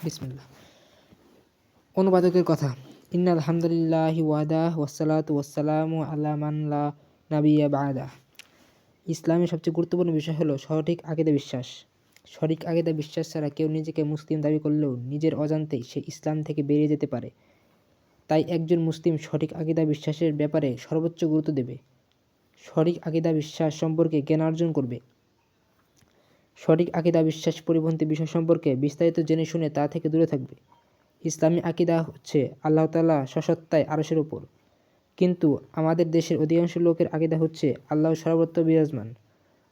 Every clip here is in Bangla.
বিসমিল্লাহ। অনুবাদকের কথা। ইন্নাল হামদুলিল্লাহি ওয়াহদাহ ওয়াসসালাতু ওয়াসসালামু আলা মান লা নাবিয়্যা বা'দাহ। ইসলামের সবচেয়ে গুরুত্বপূর্ণ বিষয় হলো সঠিক আকীদা বিশ্বাস। সঠিক আকীদা বিশ্বাস ছাড়া কেউ নিজেকে মুসলিম দাবি করলেও নিজের অজান্তেই সে ইসলাম থেকে বেরিয়ে যেতে পারে। তাই একজন মুসলিম সঠিক আকীদা বিশ্বাসের ব্যাপারে সর্বোচ্চ গুরুত্ব দেবে। সঠিক আকীদা বিশ্বাস সম্পর্কে জ্ঞান অর্জন করবে। সঠিক আকীদা বিশ্বাস পরিপন্থী বিষয় সম্পর্কে বিস্তারিত জেনে শুনে তা থেকে দূরে থাকবে। ইসলামী আকীদা হচ্ছে আল্লাহ তাআলা সসত্তায় আরশের উপর, কিন্তু আমাদের দেশের অধিকাংশ লোকের আকীদা হচ্ছে আল্লাহ সর্বত্র বিরাজমান।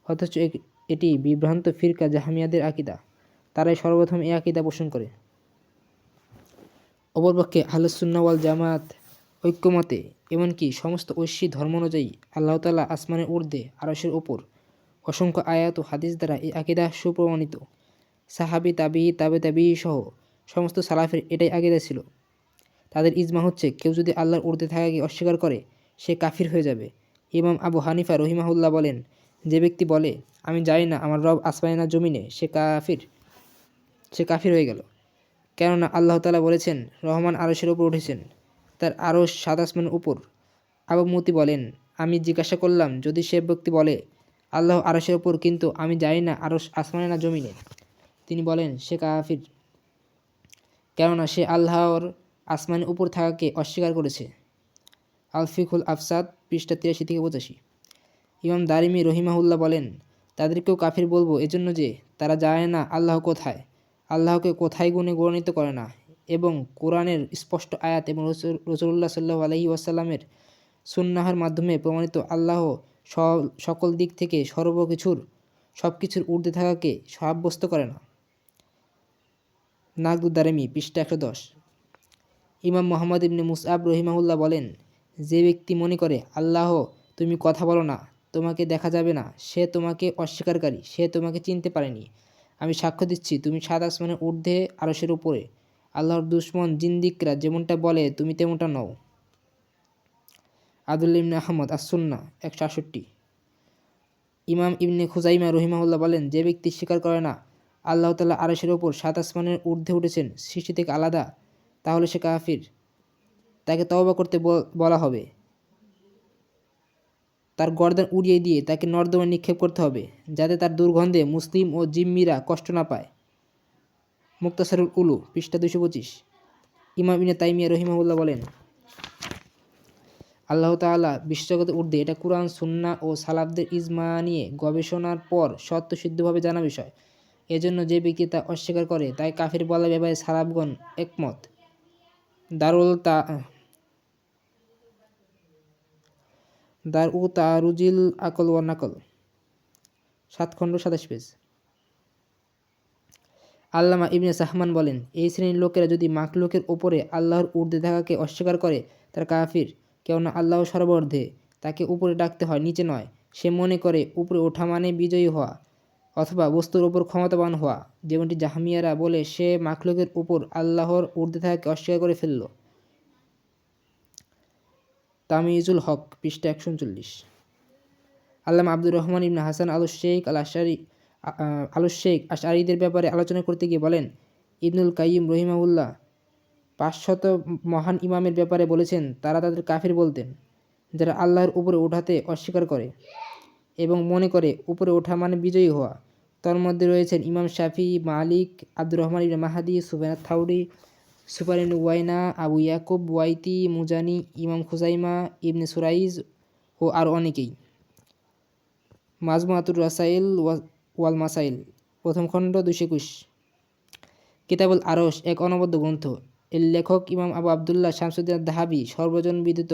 অথচ এটি বিভ্রান্ত ফিরকা জাহমিয়াদের আকীদা। তারাই সর্বপ্রথম এই আকীদা পোষণ করে। অপরপক্ষে আহলুস সুন্নাহ ওয়াল জামাত ঐক্যমতে, এমনকি সমস্ত ঐশী ধর্ম অনুযায়ী আল্লাহ তাআলা আসমানের ঊর্ধ্বে আরশের ওপর। অসংখ্য আয়াত ও হাদিস দ্বারা এই আকীদা সুপ্রমাণিত। সাহাবী, তাবিঈ, তাবে তাবিঈ সহ সমস্ত সালাফের এটাই আকীদা ছিল। তাদের ইজমা হচ্ছে, কেউ যদি আল্লাহর ঊর্ধ্বে থাকাকে অস্বীকার করে সে কাফির হয়ে যাবে। ইমাম আবু হানিফা রহিমাহুল্লাহ বলেন, যে ব্যক্তি বলে আমি জানি না আমার রব আসমানে না জমিনে, সে কাফির হয়ে গেল। কেননা আল্লাহ তাআলা বলেছেন, রহমান আরশের উপর উঠেছেন, তার আরশ ৭ আসমানের উপর। আবু মুতি বলেন, আমি জিজ্ঞাসা করলাম, যদি সে ব্যক্তি বলে আল্লাহ আরশের উপর কিন্তু আমি জানি না আরশ আসমানে না জমিনে, তিনি বলেন সে কাফির, কেননা সে আল্লাহর আসমানের উপর থাকাকে অস্বীকার করেছে। আল ফিকহুল আফসাদ পৃষ্ঠা ৮৩ থেকে ৮৫। ইমাম দারিমি রহিমাহুল্লাহ বলেন, তাদেরকেও কাফির বলবো এজন্য যে তারা জানে না আল্লাহ কোথায়, আল্লাহকে কোথায় গুণে গণিত করে না, এবং কোরআনের স্পষ্ট আয়াত এবং রাসূলুল্লাহ সাল্লাল্লাহু আলাইহি ওয়াসাল্লামের সুন্নাহর মাধ্যমে প্রমাণিত আল্লাহ সকল দিক থেকে সব কিছুর ঊর্ধ্বে থাকাকে সাব্যস্ত করে না। নাকদুদ দারিমি পৃষ্ঠা ১১০। ইমাম মুহাম্মদ ইবনে মুসআব রহিমাহুল্লাহ বলেন, যে ব্যক্তি মনে করে আল্লাহ তুমি কথা বলো না, তোমাকে দেখা যাবে না, সে তোমাকে অস্বীকারী, সে তোমাকে চিনতে পারেনি। আমি সাক্ষ্য দিচ্ছি তুমি ৭ আসমানের ঊর্ধ্বে আরশের উপরে। আল্লাহর দুশমন জিন্দিকরা যেমনটা বলে তুমি তেমনটা নও। আব্দুল্লাহ ইবনে আহমদ আস-সুন্নাহ ১৬৮। ইমাম ইবনে খুজাইমা রহিমাহুল্লাহ বলেন, যে ব্যক্তি স্বীকার করে না আল্লাহ তাআলা আরশের ওপর ৭ আসমানের ঊর্ধ্বে উঠেছেন, সৃষ্টি থেকে আলাদা, তাহলে সে কাফির। তাকে তওবা করতে বলা হবে। তার গর্দান উড়িয়ে দিয়ে তাকে নর্দমায় নিক্ষেপ করতে হবে, যাতে তার দুর্গন্ধে মুসলিম ও জিম্মিরা কষ্ট না পায়। মুক্তাসারুল উলু পৃষ্ঠা ২২৫। ইমাম ইবনে তাইমিয়া রহিমাহুল্লাহ বলেন, আল্লাহ তাআলা বিশ্বজগতের ঊর্ধ্বে, এটা কুরআন, সুন্নাহ ও সালাফদের ইজমা নিয়ে গবেষণার পর স্বতঃসিদ্ধভাবে জানা বিষয়। এজন্য যে ব্যক্তি তা অস্বীকার করে তাই কাফির বলার ব্যাপারে সালাফগণ একমত। দারউ তারুজিল আকল ওয়া নাকল ৭ খণ্ড ২৭ পেজ। আল্লামা ইবনে সাহমান বলেন, এই শ্রেণীর লোকেরা যদি মাখলুকের ওপরে আল্লাহর ঊর্ধ্বে থাকাকে অস্বীকার করে তারা কাফির, কেননা আল্লাহ সর্বর্ধ্বে, তাকে উপরে ডাকতে হয়, নিচে নয়। সে মনে করে উপরে ওঠা মানে বিজয়ী হওয়া অথবা বস্তুর ওপর ক্ষমতাবান হওয়া, যেমনটি জাহমিয়ারা বলে সে মাখলুকের উপর আল্লাহর ঊর্ধ্বে থাকাকে অস্বীকার করে ফেলল। তামিজুল হক পৃষ্ঠা ১৩৯। আল্লামা আব্দুর রহমান ইবনে হাসান আলুশ শেখ আশআরীদের ব্যাপারে আলোচনা করতে গিয়ে বলেন, ইবনুল কাইয়িম রহিমাহুল্লাহ ৫০০ মহান ইমামের ব্যাপারে বলেছেন, তারা তাদের কাফির বলতেন যারা আল্লাহর উপরে ওঠাতে অস্বীকার করে এবং মনে করে উপরে ওঠা মানে বিজয়ী হওয়া। তন্মধ্যে রয়েছেন ইমাম শাফিঈ, মালিক, আব্দুর রহমান ইবনে মাহদী, সুফিয়ান আথ-থাউরি, সুফয়ান ইবনে উয়াইনা, আবু ইয়াকুব ওয়াইতি, মুজানি, ইমাম খুজাইমা, ইবনে সুরাইজ ও আরও অনেকেই। মাজমুআতুর রাসাইল ওয়াল মাসাইল প্রথম খণ্ড ২২১। কিতাবুল আরশ এক অনবদ্য গ্রন্থ। এর লেখক ইমাম আবু আবদুল্লাহ শামসুদ্দীন আদ-দাহাবী সর্বজন বিদিত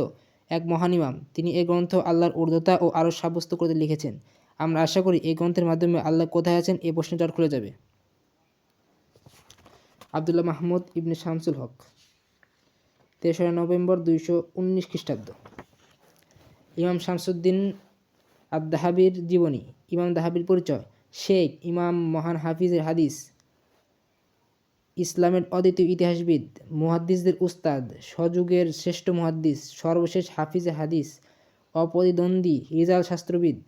এক মহান ইমাম। তিনি এই গ্রন্থ আল্লাহর ঊর্ধ্বতা ও আরশ সাব্যস্ত করতে লিখেছেন। আমরা আশা করি এই গ্রন্থের মাধ্যমে আল্লাহ কোথায় আছেন এই প্রশ্নের জট খুলে যাবে। আবদুল্লাহ মাহমুদ ইবনে শামসুল হক ৩রা নভেম্বর ২১৯ খ্রিস্টাব্দ। ইমাম শামসুদ্দীন আদ-দাহাবীর জীবনী। ইমাম দাহাবীর পরিচয়। শেখ, ইমাম, মহান হাফিজের হাদিস, ইসলামের অদ্বিতীয় ইতিহাসবিদ, মুহাদ্দিসদের উস্তাদ, স্বযুগের শ্রেষ্ঠ মুহাদ্দিস, সর্বশেষ হাফিজে হাদিস, অপ্রতিদ্বন্দ্বী রিজাল শাস্ত্রবিদ।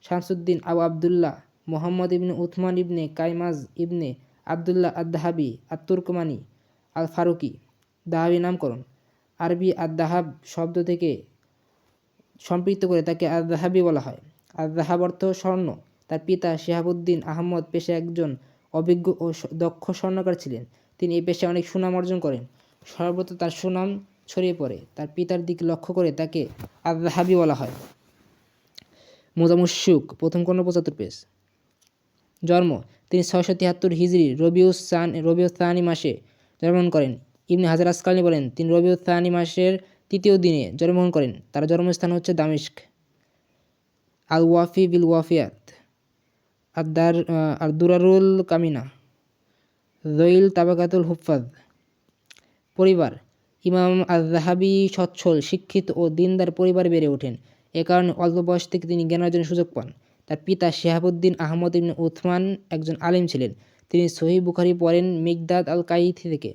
শামসুদ্দীন আবু আবদুল্লাহ মুহাম্মদ ইবনে উথমান ইবনে কাইমাজ ইবনে আবদুল্লাহ আদ-দাহাবি আত-তুর্কমানি আল-ফারুকি। দাহাবি নামকরণ আরবি আদ-দাহাব শব্দ থেকে সম্পৃক্ত করে তাকে আদ-দাহাবি বলা হয়। আদ-দাহাব অর্থ স্বর্ণ। তার পিতা শিহাবুদ্দিন আহমদ পেশায় একজন অভিজ্ঞ ও দক্ষ স্বর্ণকার ছিলেন। তিনি এই পেশায় অনেক সুনাম অর্জন করেন। সর্বত্র তার সুনাম ছড়িয়ে পড়ে। তার পিতার দিকে লক্ষ্য করে তাকে আদ-দাহাবি বলা হয়। মোজামুশ-শুক প্রথম খণ্ড ৭৫ পেজ। জন্ম তিনি ৬৭৩ হিজরি রবিউস-সানি মাসে জন্মগ্রহণ করেন। ইবনে হাজার আসকালানি বলেন তিনি রবিউস-সানি মাসের তৃতীয় দিনে জন্মগ্রহণ করেন। তার জন্মস্থান হচ্ছে দামেস্ক। আল-ওয়াফি বিল ওয়াফিয়াত আর-দুরারুল কামিনা যইল তাবাকাতুল হুফাজ। পরিবার ইমাম আয-যাহাবী সচ্ছল, শিক্ষিত ও দিনদার পরিবারে বেড়ে ওঠেন। এ কারণে অল্প বয়স থেকে তিনি জ্ঞান অর্জনের সুযোগ পান। তার পিতা শিহাবুদ্দিন আহমদ ইবনে উথমান একজন আলিম ছিলেন। তিনি সহিহ বুখারী পড়েন মিকদাদ আল-কাইথি থেকে।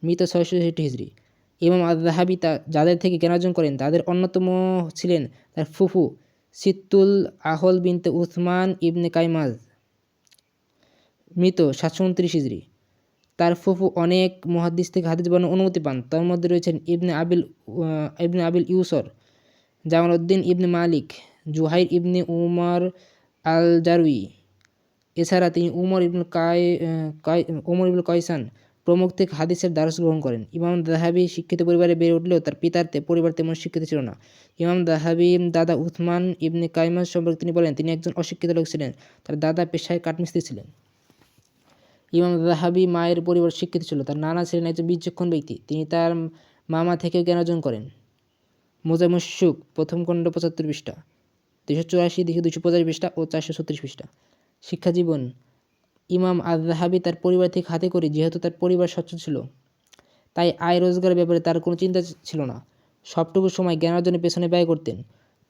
মৃত ৬৬৬ হিজরি। ইমাম আয-যাহাবী যাদের থেকে জ্ঞান অর্জন করেন তাদের অন্যতম ছিলেন তার ফুফু সিত্তুল আহল বিনতে উথমান ইবনে কাইমাজ। মৃত ৭২৯ হিজরি। তার ফুফু অনেক মুহাদ্দিস থেকে হাদিস বর্ণনার অনুমতি পান। তার মধ্যে রয়েছেন ইবনে আবিল ইউসর, জামালউদ্দিন ইবনে মালিক, জুহাইর ইবনে উমর আল-জারুই। এছাড়া তিনি উমর ইবনুল কয়সান প্রমুখ থেকে হাদিসের দারস গ্রহণ করেন। ইমাম যাহাবী শিক্ষিত পরিবারে বেড়ে উঠলেও তার পিতার পরিবার তেমন শিক্ষিত ছিল না। ইমাম যাহাবী দাদা উথমান ইবনে কাইমাজ সম্পর্কে তিনি বলেন তিনি একজন অশিক্ষিত লোক ছিলেন। তার দাদা পেশায় কাঠমিস্ত্রি ছিলেন। ইমাম যাহাবী মায়ের পরিবার শিক্ষিত ছিল। তার নানা ছিলেন একজন বিচক্ষণ ব্যক্তি। তিনি তার মামা থেকেও জ্ঞান অর্জন করেন। মোজামুশ-শুক প্রথম খণ্ড ৭৫ পৃষ্ঠা, ২৮৪ থেকে ২৮৫ পৃষ্ঠা ও ৪৩৬ পৃষ্ঠা। শিক্ষাজীবন ইমাম আয-যাহাবী তার পরিবার থেকে হাতে করি। যেহেতু তার পরিবার সচ্ছল ছিল তাই আয় রোজগারের ব্যাপারে তার কোনো চিন্তা ছিল না। সবটুকু সময় জ্ঞান অর্জনের পেছনে ব্যয় করতেন।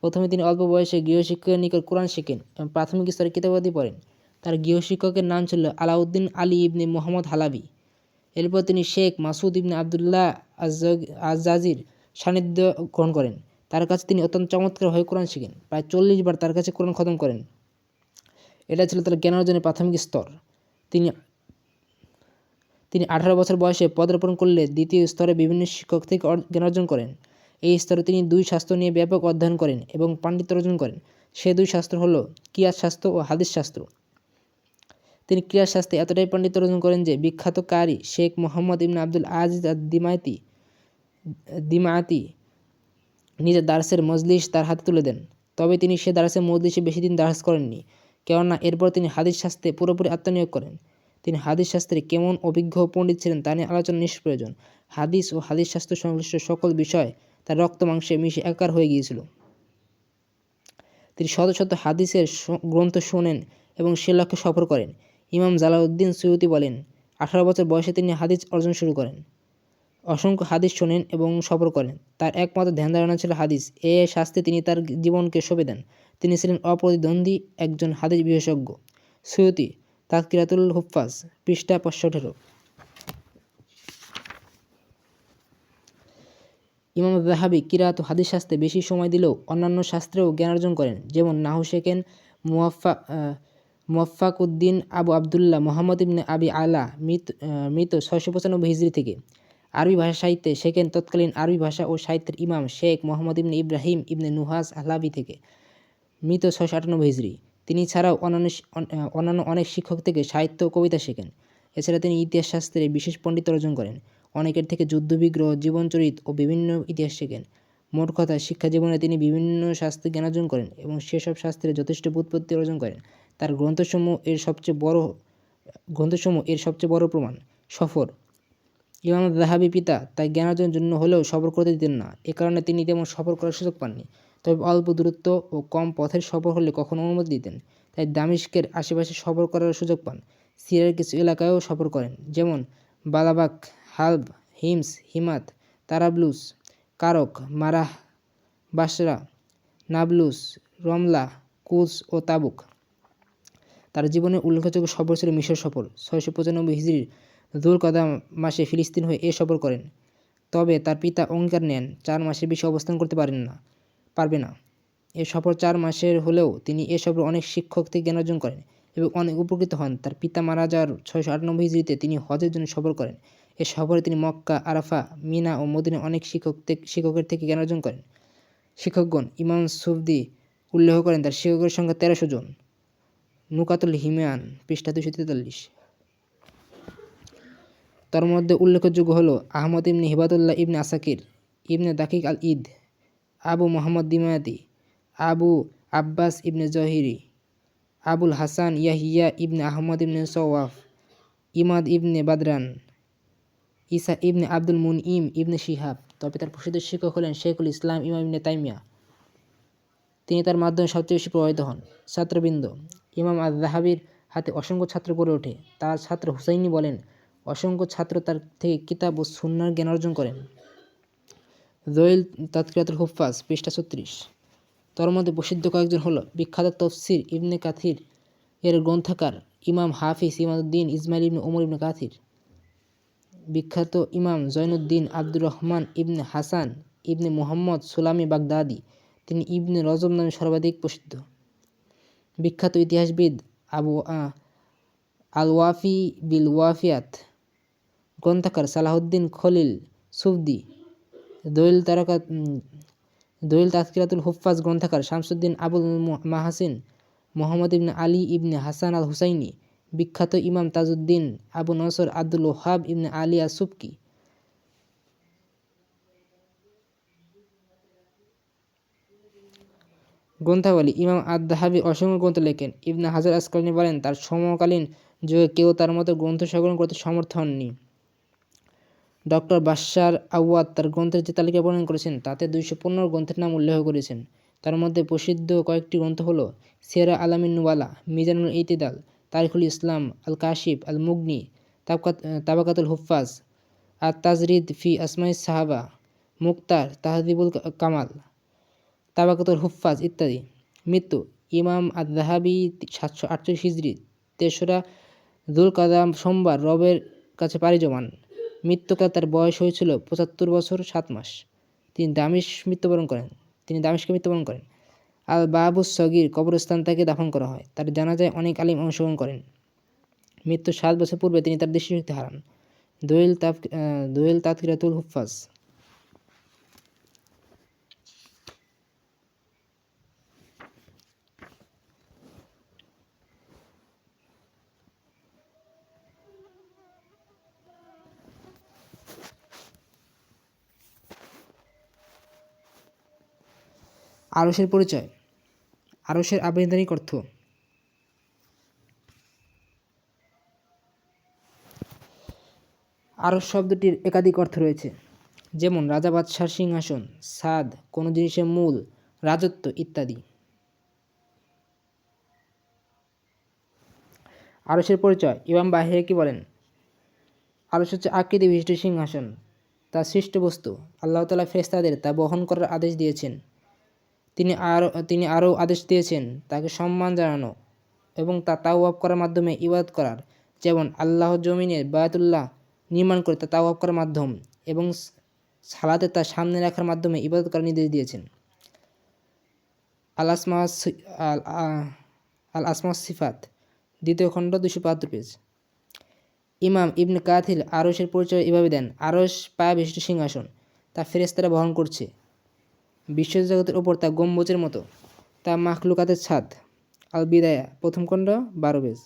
প্রথমে তিনি অল্প বয়সে গৃহশিক্ষকের নিকট কোরআন শেখেন এবং প্রাথমিক স্তরে কিতাবাদি পড়েন। তার গৃহশিক্ষকের নাম ছিল আলাউদ্দিন আলী ইবনে মুহাম্মদ হালাবি। এরপর তিনি শেখ মাসুদ ইবনে আবদুল্লাহ আজ-জাজির সান্নিধ্য গ্রহণ করেন। তার কাছে তিনি অত্যন্ত চমৎকারভাবে কোরআন শেখেন। প্রায় ৪০ বার তার কাছে কোরআন খতম করেন। এটা ছিল তার জ্ঞান অর্জনের প্রাথমিক স্তর। তিনি ১৮ বছর বয়সে পদার্পণ করলে দ্বিতীয় স্তরে বিভিন্ন শিক্ষক থেকে জ্ঞান অর্জন করেন। এই স্তরে তিনি ২ শাস্ত্র নিয়ে ব্যাপক অধ্যয়ন করেন এবং পাণ্ডিত্য অর্জন করেন। সে ২ শাস্ত্র হলো কিয়াস শাস্ত্র ও হাদিস শাস্ত্র। তিনি কিয়াস শাস্ত্রে এতটাই পাণ্ডিত্য অর্জন করেন যে বিখ্যাত কারি শেখ মুহাম্মদ ইবনে আব্দুল আজিজ আদ-দিমায়াতি নিজের দার্সের মজলিস তার হাতে তুলে দেন। তবে তিনি সে দার্সের মজলিসে বেশি দিন দার্স করেননি, কেননা এরপর তিনি হাদিস শাস্ত্রে পুরোপুরি আত্মনিয়োগ করেন। তিনি হাদিস শাস্ত্রে কেমন অভিজ্ঞ পণ্ডিত ছিলেন তা নিয়ে আলোচনা নিষ্প্রয়োজন। হাদিস ও হাদিস শাস্ত্র সংশ্লিষ্ট সকল বিষয় তার রক্ত মাংসে মিশে একাকার হয়ে গিয়েছিল। তিনি শত শত হাদিসের গ্রন্থ শোনেন এবং সে লক্ষ্যে সফর করেন। ইমাম জালালউদ্দিন সুয়ুতি বলেন ১৮ বছর বয়সে তিনি হাদিস অর্জন শুরু করেন। অসংখ্য হাদিস শোনেন এবং সফর করেন। তার একমাত্র ধ্যান ধারণা ছিল হাদিস। এ শাস্ত্রে তিনি তার জীবনকে সঁপে দেন। তিনি ছিলেন অপ্রতিদ্বন্দ্বী একজন হাদিস বিশেষজ্ঞ। সুয়ুতি তাযকিরাতুল হুফাজ পৃষ্ঠা ৫১৮। ইমাম যাহাবী কিরাত ও হাদিস শাস্ত্রে বেশি সময় দিলেও অন্যান্য শাস্ত্রেও জ্ঞান অর্জন করেন। যেমন নাহু শেখেন মুওয়াফফাকউদ্দিন আবু আবদুল্লাহ মুহাম্মদ ইবনে আবি আলা মৃত ৬৯৫ হিজরি থেকে। আরবি ভাষা সাহিত্যে শেখেন তৎকালীন আরবি ভাষা ও সাহিত্যের ইমাম শেখ মুহাম্মদ ইবনে ইব্রাহিম ইবনে নুহাস হালাবি থেকে। মৃত ৬৯৮ হিজরি। তিনি ছাড়াও অন্যান্য অনেক শিক্ষক থেকে সাহিত্য ও কবিতা শেখেন। এছাড়া তিনি ইতিহাস শাস্ত্রে বিশেষ পণ্ডিত্য অর্জন করেন। অনেকের থেকে যুদ্ধবিগ্রহ, জীবনচরিত ও বিভিন্ন ইতিহাস শেখেন। মোট কথা শিক্ষাজীবনে তিনি বিভিন্ন শাস্ত্রে জ্ঞান অর্জন করেন এবং সেসব শাস্ত্রে যথেষ্ট ব্যুৎপত্তি অর্জন করেন। তার গ্রন্থসমূহ এর সবচেয়ে বড় প্রমাণ। সফর ইমাম যাহাবী পিতা তাই জ্ঞান অর্জনের জন্য হলেও সফর করতে দিতেন না। এ কারণে তিনি তেমন সফর করার সুযোগ পাননি। তবে অল্প দূরত্ব ও কম পথের সফর হলে কখনো অনুমতি দিতেন। তাই দামেস্কের আশেপাশে সফর করার সুযোগ পান। সিরিয়ার কিছু এলাকায়ও সফর করেন, যেমন বালাবাক, হালব, হিমস, হিমাত, তারাবলুস, কারক, মারাহ, বাসরা, নাবলুস, রমলা, কুস ও তাবুক। তার জীবনের উল্লেখযোগ্য সফর ছিল মিশর সফর। ৬৯৫ হিজরির যুলকাদা মাসে ফিলিস্তিন হয়ে এ সফর করেন। তবে তার পিতা অঙ্গীকার নেন ৪ মাসের বেশি অবস্থান করতে পারবে না। এ সফর ৪ মাসের হলেও তিনি এ সফরে অনেক শিক্ষক থেকে জ্ঞান অর্জন করেন। এবং অনেক উপকৃত হন। তার পিতা মারা যাওয়ার 698 হিজরিতে তিনি হজের জন্য সফর করেন। এ সফরে তিনি মক্কা, আরাফা, মিনা ও মদিনার অনেক শিক্ষকের থেকে জ্ঞান অর্জন করেন। শিক্ষকগণ ইমাম সুবদি উল্লেখ করেন তার শিক্ষকের সংখ্যা 1300 জন। নুকাতুল হিমায়ান পৃষ্ঠা 243। তার মধ্যে উল্লেখযোগ্য হলো আহমদ ইবনে হিবাতুল্লাহ ইবনে আসাকির, ইবনে দাকিক আল ঈদ, আবু মোহাম্মদ দিমায়াতি, আবু আব্বাস ইবনে জহিরি, আবুল হাসান ইয়াহিয়া ইবনে আহমদ ইবনে সওয়াফ, ইমাদ ইবনে বাদরান, ঈসা ইবনে আব্দুল মুনইম ইবনে শিহাব। তবে তার প্রসিদ্ধ শিক্ষক হলেন শেখুল ইসলাম ইমাম ইবনে তাইমিয়া। তিনি তার মাধ্যমে সবচেয়ে বেশি প্রভাবিত হন। ছাত্রবৃন্দ, ইমাম আয-যাহাবির হাতে অসংখ্য ছাত্র গড়ে ওঠে। তার ছাত্র হুসাইনি বলেন, অসংখ্য ছাত্র তার থেকে কিতাব ও সুন্নাহর জ্ঞান অর্জন করেন। জয়ীল তাযকিরাতুল হুফফাজ পৃষ্ঠা 36। তার মধ্যে প্রসিদ্ধ কয়েকজন হলো বিখ্যাত তফসির ইবনে কাথির এর গ্রন্থকার ইমাম হাফিজ ইমাদউদ্দিন ইসমাইল ইবনে ওমর ইবনে কাথির, বিখ্যাত ইমাম জৈনুদ্দিন আব্দুর রহমান ইবনে হাসান ইবনে মুহাম্মদ সুলামি বাগদাদি, তিনি ইবনে রজব নামে সর্বাধিক প্রসিদ্ধ। বিখ্যাত ইতিহাসবিদ আবু আল ওয়াফি বিল ওয়াফিয়াত গ্রন্থকার সালাহুদ্দিন খলিল সুফদি, দলিল তাযকিরাতুল হুফফাজ গ্রন্থকার শামসুদ্দিন আবুল মাহাসিন মুহাম্মদ ইবনে আলী ইবনে হাসান আল হুসাইনি, বিখ্যাত ইমাম তাজউদ্দিন আবু নসর আব্দুল ওহাব ইবনে আলী আস-সুবকি। গ্রন্থাবলী ইমাম আয-যাহাবী অসংখ্য গ্রন্থ লেখেন। ইবনে হাজার আসকালানী বলেন, তার সমকালীন যুগে কেউ তার মতো গ্রন্থ সংকলন করতে সমর্থ হননি। ডক্টর বাশশার আওয়াদ তার গ্রন্থের যে তালিকা বর্ণনা করেছেন তাতে 215 গ্রন্থের নাম উল্লেখ করেছেন। তার মধ্যে প্রসিদ্ধ কয়েকটি গ্রন্থ হলো সিয়ারা আলামিন নুবালা, মিজানুল ইতিদাল, তারিখুল ইসলাম, আল কাশিফ, আল মুগনি, তাবাকাতুল হুফফাজ, আত-তাজরিদ ফি আসমাইস সাহাবা, মুক্তার, তাহযিবুল কামাল, তাবাকাতুল হুফফাজ ইত্যাদি। মৃত্যু ইমাম আয-যাহাবী 748 হিজরি 3রা যুলকাদা সোমবার রবের কাছে পাড়ি জমান। মৃত্যুকাল তার বয়স হয়েছিল 75 বছর 7 মাস। তিনি দামেস্কে মৃত্যুবরণ করেন। আল বাবুস সগীর কবরস্থান তাকে দাফন করা হয়। তার জানাজায় অনেক আলিম অংশগ্রহণ করেন। মৃত্যুর 7 বছর পূর্বে তিনি তার দৃষ্টিশক্তি হারান। দলিল তাযকিরাতুল হুফফাজ। আরশের পরিচয়। আরশের আবিধানিক অর্থ। আরশ শব্দটির একাধিক অর্থ রয়েছে, যেমন রাজা বাদশার সিংহাসন, ছাদ, কোনো জিনিসের মূল, রাজত্ব ইত্যাদি। আরশের পরিচয় ইমাম বাহিরী বলেন, আরশ হচ্ছে আকৃতি বিশিষ্ট সিংহাসন। তা সৃষ্ট বস্তু। আল্লাহ তাআলা ফেরেশতাদের তা বহন করার আদেশ দিয়েছেন। তিনি আরও আদেশ দিয়েছেন তাকে সম্মান জানানো এবং তা তাওয়াফ করার মাধ্যমে ইবাদত করার, যেমন আল্লাহ জমিনে বায়তুল্লাহ নির্মাণ করে তা তাওয়াফ করার মাধ্যম এবং সালাতে তা সামনে রাখার মাধ্যমে ইবাদত করার নির্দেশ দিয়েছেন। আল আসমা সিফাত 2য় খণ্ড 272 পেজ। ইমাম ইবনে কাথির আরশের পরিচয় এভাবে দেন, আরশ পায়া বিশিষ্ট সিংহাসন, তা ফেরেশতারা বহন করছে। বিশ্বজগতের ওপর তা গম্বুজের মতো, তা মাখলুকাতের ছাদ। আল বিদায়া 1ম খণ্ড 12 পেজ।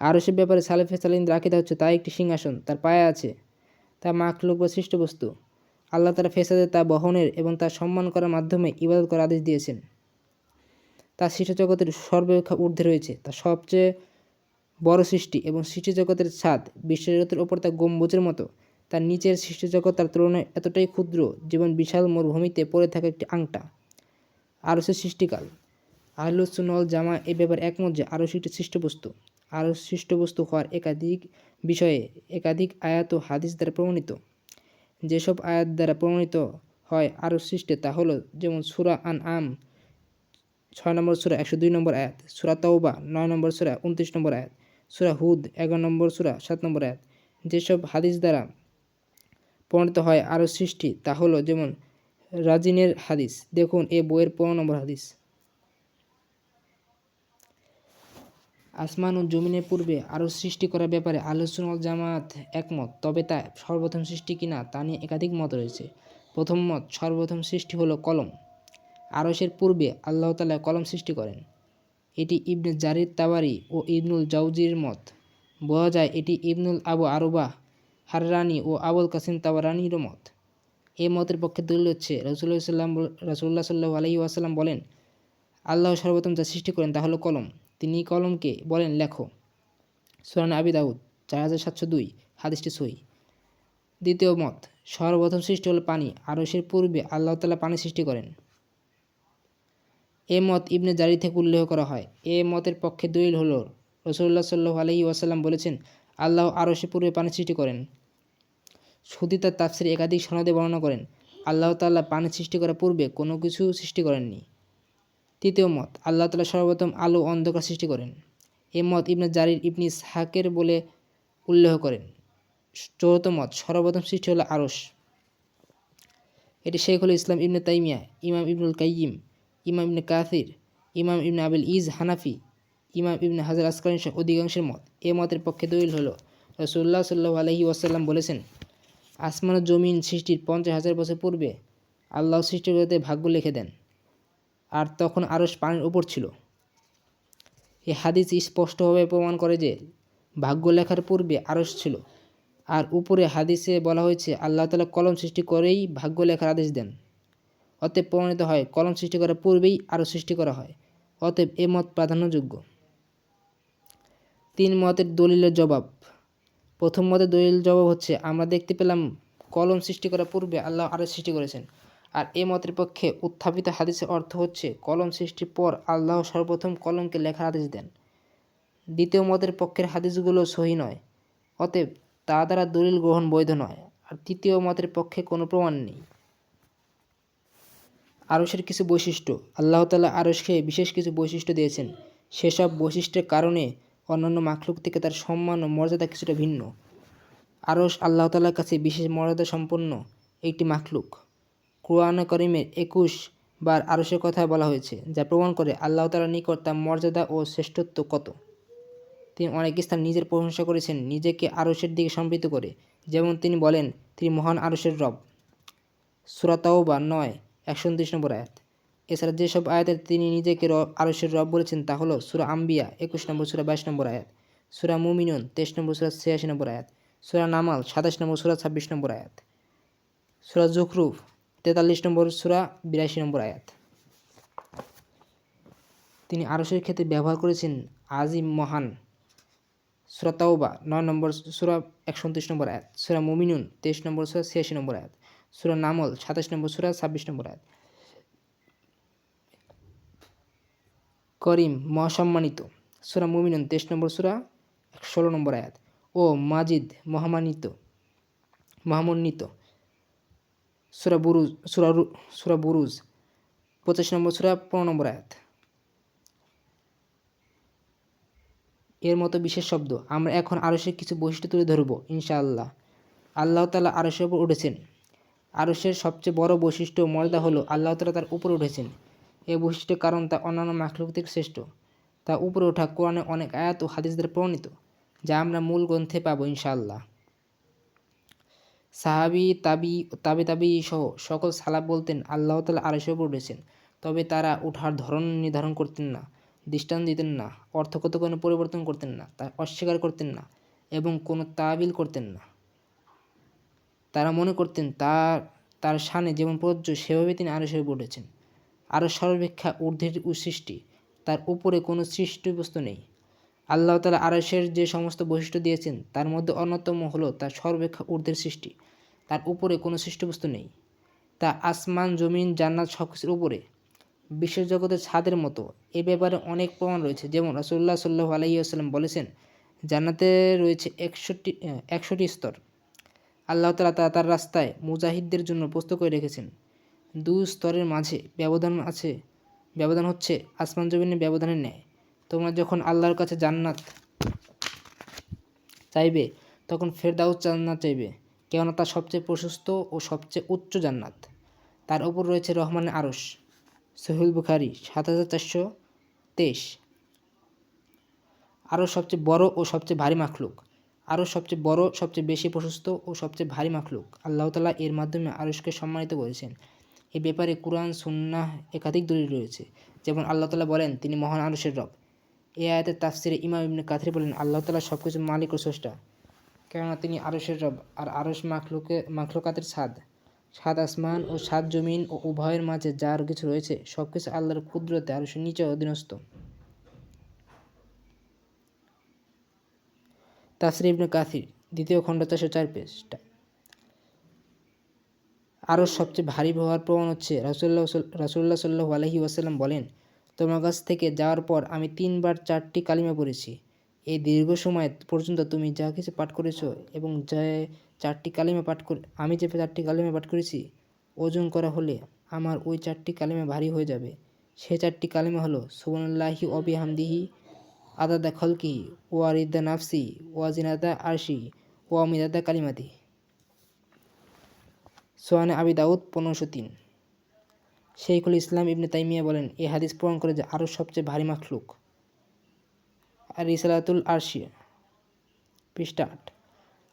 আরশের ব্যাপারে সালেফে সালিহিনদের আকীদা হচ্ছে তা একটি সিংহাসন, তার পায়া আছে, তা মাখলুক বা সৃষ্ট বস্তু। আল্লাহ তাআলা ফেরেশতাদের তা বহনের এবং তা সম্মান করার মাধ্যমে ইবাদত করার আদেশ দিয়েছেন। তা সৃষ্ট জগতের সর্বাপেক্ষা ঊর্ধ্বে রয়েছে, তা সবচেয়ে বড় সৃষ্টি এবং সৃষ্টি জগতের ছাদ। বিশ্বজগতের ওপর তা গম্বুজের মতো, তার নিচের সৃষ্টি জগৎ তার তুলনায় এতটাই ক্ষুদ্র যেমন বিশাল মরুভূমিতে পড়ে থাকা একটি আংটা। আরশের সৃষ্টিকাল। আহলুস সুন্নাহ ওয়াল জামাআহ এই ব্যাপারে একমত যে আরশ একটি সৃষ্ট বস্তু। আরশ সৃষ্ট বস্তু হওয়ার একাধিক বিষয়ে একাধিক আয়াত ও হাদিস দ্বারা প্রমাণিত। যেসব আয়াত দ্বারা প্রমাণিত হয় আরশ সৃষ্টি তা হলো, যেমন সূরা আনআম 6 নম্বর সূরা 102 নম্বর আয়াত, সূরা তাওবা 9 নম্বর সূরা 29 নম্বর আয়াত, সূরা হুদ 11 নম্বর সূরা 7 নম্বর আয়াত। যেসব হাদিস দ্বারা প্রমাণিত হয় আরশ সৃষ্টি তা হলো, যেমন রাজিনের হাদিস, দেখুন এ বইয়ের 15 নম্বর হাদিস। আসমান ও জমিনের পূর্বে আরশ সৃষ্টি করার ব্যাপারে আহলুস সুন্নাহ ওয়াল জামাত একমত, তবে তা সর্বপ্রথম সৃষ্টি কিনা তা নিয়ে একাধিক মত রয়েছে। প্রথম মত, সর্বপ্রথম সৃষ্টি হলো কলম। আরশের পূর্বে আল্লাহ তাআলা কলম সৃষ্টি করেন। এটি ইবনে জারির তাবারি ও ইবনুল জাওজির মত। বোঝা যায় এটি ইবনুল আবু আরুবা হাররানি ও আবুল কাসিম তাবারানিরও মত। এ মতের পক্ষে দলিল হচ্ছে রাসূলুল্লাহ সাল্লাল্লাহু আলাইহি ওয়াসাল্লাম বলেন, আল্লাহ সর্বপ্রথম যা সৃষ্টি করেন তা হলো কলম। তিনি কলমকে বলেন লেখো। সুনান আবি দাউদ 4702, হাদিসটি সহিহ। দ্বিতীয় মত, সর্বপ্রথম সৃষ্টি হলো পানি। আরশের পূর্বে আল্লাহ তাআলা পানি সৃষ্টি করেন। এ মত ইবনে জারির থেকে উল্লেখ করা হয়। এ মতের পক্ষে দলিল হলো রাসূলুল্লাহ সাল্লাল্লাহু আলাইহি ওয়াসাল্লাম বলেছেন, আল্লাহ আরশের পূর্বে পানি সৃষ্টি করেন। সুদী তার তাফসিরে একাধিক সনদে বর্ণনা করেন, আল্লাহ তাআলা পানি সৃষ্টি করার পূর্বে কোনো কিছু সৃষ্টি করেননি। তৃতীয় মত, আল্লাহ তাআলা সর্বপ্রথম আলো ও অন্ধকার সৃষ্টি করেন। এ মত ইবনে জারির ইবনে ইসহাকের বলে উল্লেখ করেন। চতুর্থ মত, সর্বপ্রথম সৃষ্টি হলো আরশ। এটি শেখুল ইসলাম ইবনে তাইমিয়া, ইমাম ইবনুল কাইয়িম, ইমাম ইবনে কাসির, ইমাম ইবনে আবিল ইজ হানাফি, ইমাম ইবনে হাজার আসকালানি সহ অধিকাংশের মত। এ মতের পক্ষে দলিল হলো রাসূলুল্লাহ সাল্লাল্লাহু আলাইহি ওয়াসাল্লাম বলেছেন, আসমান ও জমিন সৃষ্টির 50,000 বছর পূর্বে আল্লাহ সৃষ্টিকর্তাদের ভাগ্য লিখে দেন, আর তখন আরশ পানির উপর ছিল। এ হাদিস স্পষ্টভাবে প্রমাণ করে যে ভাগ্য লেখার পূর্বে আরশ ছিল। আর উপরে হাদিসে বলা হয়েছে আল্লাহ তাআলা কলম সৃষ্টি করেই ভাগ্য লেখার আদেশ দেন। অতএব প্রমাণিত হয় কলম সৃষ্টি করার পূর্বেই আরশ সৃষ্টি করা হয়। অতএব এ মত প্রাধান্যযোগ্য। তিন মতের দলিলের জবাব। প্রথম মতের দলিল জবাব হচ্ছে, আমরা দেখতে পেলাম কলম সৃষ্টি করার পূর্বে আল্লাহ আরশ সৃষ্টি করেছেন। আর এ মতের পক্ষে উত্থাপিত হাদিসের অর্থ হচ্ছে কলম সৃষ্টির পর আল্লাহ সর্বপ্রথম কলমকে লেখার আদেশ দেন। দ্বিতীয় মতের পক্ষের হাদিসগুলো সহিহ নয়, অতএব তা দ্বারা দলিল গ্রহণ বৈধ নয়। আর তৃতীয় মতের পক্ষে কোনো প্রমাণ নেই। আরশের কিছু বৈশিষ্ট্য। আল্লাহ তাআলা আরশকে বিশেষ কিছু বৈশিষ্ট্য দিয়েছেন। সেসব বৈশিষ্ট্যের কারণে অন্যান্য মাখলুক থেকে তার সম্মান ও মর্যাদা কিছুটা ভিন্ন। আরশ আল্লাহ তাআলার কাছে বিশেষ মর্যাদা সম্পন্ন একটি মাখলুক। কুরআনে কারীমের 21 বার আরশের কথা বলা হয়েছে, যা প্রমাণ করে আল্লাহ তাআলার নিকট তার মর্যাদা ও শ্রেষ্ঠত্ব কত। তিনি অনেক স্থানে নিজের প্রশংসা করেছেন, নিজেকে আরশের দিকে সম্পৃক্ত করে। যেমন তিনি বলেন, তিনি মহান আরশের রব। সূরা তাওবা 9, 129 নম্বর আয়াত। এছাড়া যেসব আয়াতে তিনি নিজেকে আরশের রব বলেছেন তা হলো সূরা আম্বিয়া 21 নম্বর, সূরা 22 নম্বর আয়াত, সূরা মুমিনুন 23 নম্বর, সূরা 86 নম্বর আয়াত, সূরা নামাল 27 নম্বর, সূরা 26 নম্বর আয়াত, সূরা যুখরুফ 43 নম্বর, সূরা 82 নম্বর আয়াত। তিনি আরশের ক্ষেত্রে ব্যবহার করেছেন আজিম, মহান। সূরা তাওবা 9 নম্বর, সূরা 129 নম্বর আয়াত, সূরা মুমিনুন 23 নম্বর, সূরা 86 নম্বর আয়াত, সূরা নামল 27 নম্বর, সূরা 26 নম্বর আয়াত। করিম, মহাসম্মানিত। সূরা মুমিনুন 23 নম্বর, সূরা 16 নম্বর আয়াত। ও মাজিদ, মহামান্বিত। সূরা বুরুজ 25 নম্বর, সূরা 15 নম্বর আয়াত। এর মতো বিশেষ শব্দ। আমরা এখন আরশের কিছু বৈশিষ্ট্য তুলে ধরব ইনশাআল্লাহ। আল্লাহ তাআলা আরশের উপর উঠেছেন। আরশের সবচেয়ে বড় বৈশিষ্ট্য ও মর্যাদা হলো আল্লাহ তাআলা তার উপরে উঠেছেন। এই বৈশিষ্ট্যের কারণ তা অন্যান্য মাখলুক থেকে শ্রেষ্ঠ। তা উপরে ওঠা কোরআনে অনেক আয়াত ও হাদিস দ্বারা প্রমাণিত, যা আমরা মূল গ্রন্থে পাবো ইনশাআল্লাহ। সাহাবী, তাবি সহ সকল সালাফ বলতেন আল্লাহ তাআলা আরশের উপর উঠেছেন, তবে তারা ওঠার ধরন নির্ধারণ করতেন না, দৃষ্টান্ত দিতেন না, অর্থগত কোনো পরিবর্তন করতেন না, তা অস্বীকার করতেন না এবং কোনো তাবিল করতেন না। তারা মনে করতেন তার শানে যেমন প্রযোজ্য সেভাবে তিনি আরশের উপর উঠেছেন। আরশ সর্বাপেক্ষা ঊর্ধ্বের সৃষ্টি, তার উপরে কোনো সৃষ্ট বস্তু নেই। আল্লাহ তাআলা আরশের যে সমস্ত বৈশিষ্ট্য দিয়েছেন তার মধ্যে অন্যতম হলো তার সর্বাপেক্ষা ঊর্ধ্বের সৃষ্টি, তার উপরে কোনো সৃষ্ট বস্তু নেই। তা আসমান, জমিন, জান্নাত সবকিছুর উপরে, বিশ্বজগতের ছাদের মতো। এ ব্যাপারে অনেক প্রমাণ রয়েছে। যেমন রাসূলুল্লাহ সাল্লাল্লাহু আলাইহি ওয়াসাল্লাম বলেছেন, জান্নাতে রয়েছে 100টি স্তর। আল্লাহ তাআলা তার রাস্তায় মুজাহিদদের জন্য প্রস্তুত করে রেখেছেন। দুই স্তরের মাঝে ব্যবধান হচ্ছে আসমান জমিনের ব্যবধানের ন্যায়। তোমরা যখন আল্লাহর কাছে জান্নাত চাইবে তখন ফেরদাউস জান্নাত চাইবে, কেননা তা সবচেয়ে প্রশস্ত ও সবচেয়ে উচ্চ জান্নাত। তার উপর রয়েছে রহমানের আরশ। সহিহ বুখারী 7423। আরও সবচেয়ে বড় ও সবচেয়ে ভারী মাখলুক। আরও সবচেয়ে বড়, সবচেয়ে বেশি প্রশস্ত ও সবচেয়ে ভারী মাখলুক। আল্লাহ তাআলা এর মাধ্যমে আরশকে সম্মানিত করেছেন। এ ব্যাপারে কুরআন, সুন্নাহ একাধিক দলিল রয়েছে। যেমন আল্লাহ তাআলা বলেন, তিনি মহান আরশের রব। এই আয়াতের তাফসিরে ইমাম ইবনে কাথির বলেন, আল্লাহ তাআলা সবকিছুর মালিক ও স্রষ্টা, কেননা তিনি আরশের রব। আর আরশ মাখলুকাতের ছাদ। সাত আসমান ও সাত জমিন ও উভয়ের মাঝে যার কিছু রয়েছে সব কিছু আল্লাহর কুদরতে আরশের নিচে অধীনস্থ। তাফসির ইবনে কাথির, দ্বিতীয় খণ্ড, 404 পৃষ্ঠা। আরশ সবচেয়ে ভারী হওয়ার প্রমাণ হচ্ছে রাসূলুল্লাহ সাল্লাল্লাহু আলাইহি ওয়াসাল্লাম বলেন, তোমার কাছ থেকে যাওয়ার পর আমি 3 বার 4টি কালিমা পড়েছি। এই দীর্ঘ সময় পর্যন্ত তুমি যা কিছু পাঠ করেছ এবং আমি যে 4টি কালিমা পাঠ করেছি, ওজন করা হলে আমার ওই 4টি কালিমা ভারী হয়ে যাবে। সেই 4টি কালিমা হলো সুবহানাল্লাহি ওয়া বিহামদিহি, আদাদা খালকিহি, ওয়া রিদা নাফসি, ওয়া জিনাতা আরশি, ওয়া মিদাদা কালিমাতি। সুনানে আবি দাউদ 1503। শাইখুল ইসলাম ইবনে তাইমিয়া বলেন, এই হাদিস প্রমাণ করে যে আরশ সবচেয়ে ভারী মাখলুক। আর রিসালাতুল আরশি, পৃষ্ঠা 8।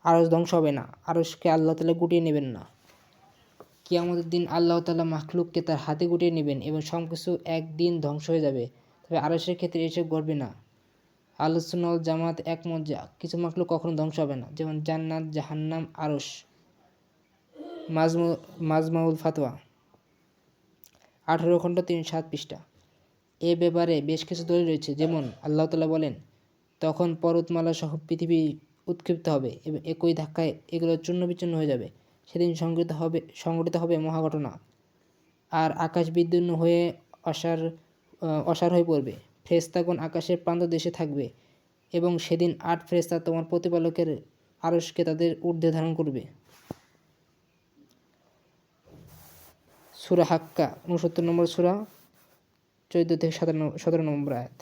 আরশ ধ্বংস হবে না। আরশকে আল্লাহ তাআলা গুটিয়ে নেবেন না। কিয়ামতের দিন আল্লাহ তাআলা মাখলুককে তার হাতে গুটিয়ে নেবেন এবং সবকিছু একদিন ধ্বংস হয়ে যাবে। তবে আরশের ক্ষেত্রে এসব ঘটবে না। আহলুস সুন্নাহ ওয়াল জামাত একমত যে কিছু মাখলুক কখনো ধ্বংস হবে না, যেমন জান্নাত, জাহান্নাম, আরশ। মাজমাউল ফাতোয়া, 18 খণ্ড, 307 পৃষ্ঠা। এ ব্যাপারে বেশ কিছু দলিল রয়েছে। যেমন আল্লাহ তাআলা বলেন, তখন পর্বতমালা সহ পৃথিবী উৎক্ষিপ্ত হবে এবং একই ধাক্কায় এগুলো চূর্ণ বিচূর্ণ হয়ে যাবে। সেদিন সংঘটিত হবে মহাঘটনা। আর আকাশ বিদীর্ণ হয়ে অসার হয়ে পড়বে। ফেরেশতাগণ আকাশের প্রান্তদেশে থাকবে এবং সেদিন 8 ফেরেশতা তোমার প্রতিপালকের আরশকে তাদের ঊর্ধ্বে ধারণ করবে। সূরা হাক্কা, 69 নম্বর সূরা, 14 থেকে 17 নম্বর আয়াত।